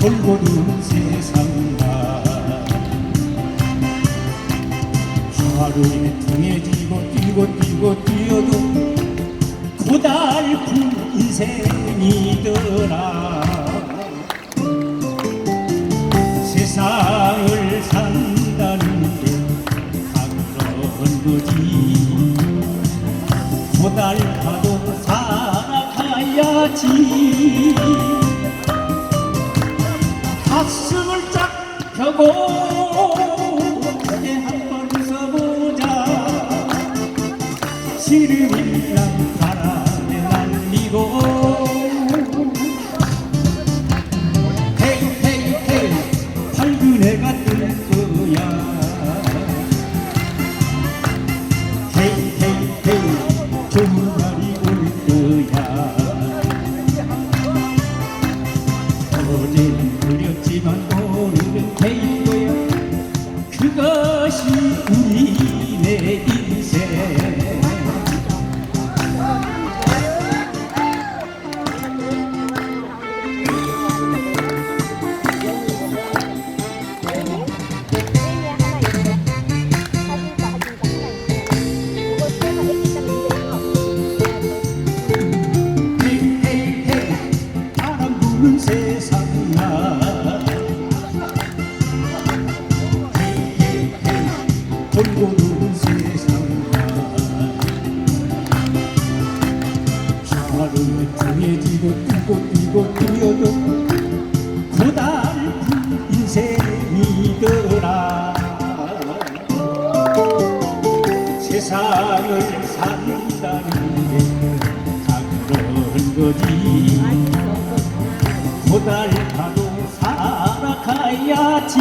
돌고 도는 세상아 하루에 둥해지고 뛰고 뛰어도 고달픈 인생이더라. 세상을 산다는 게 다 그런 거지. 고달파도 살아가야지. 가슴을 쫙 펴고 크게 한번 웃어보자. 시름이랑 바람에 날리고 헤이 헤이 헤이 밝은 해가 뜰 거야. 헤이 헤이 헤이 좋은 날이 올 거야. 어제는 그렸지만 오늘은 데일 거야. 그것이 우리네 인생. 세상아 돌고 도는 세상아 하루에 둥해지고 뛰고 뛰어도 고달픈 인생이더라. 세상을 산다는 게 다 그런 거지. 고달파도 살아가야지.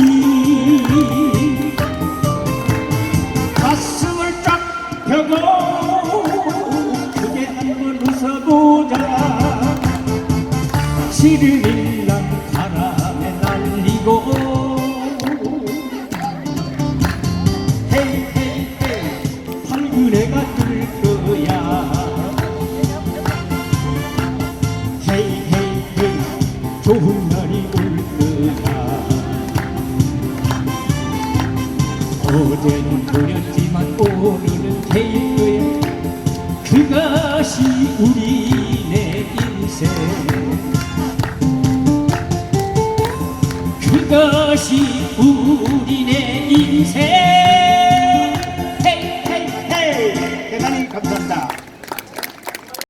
가슴을 쫙 펴고 크게 한번 웃어보자. 시름일랑 바람에 날리고 헤이 헤이 헤이 밝은 해가 뜰 거야. 헤이 헤이 헤이 좋은 날이 올 거야. 어제는 그렸지만 오늘은 데일 거야. 그것이 우리네 인생. 그것이 우리네 인생.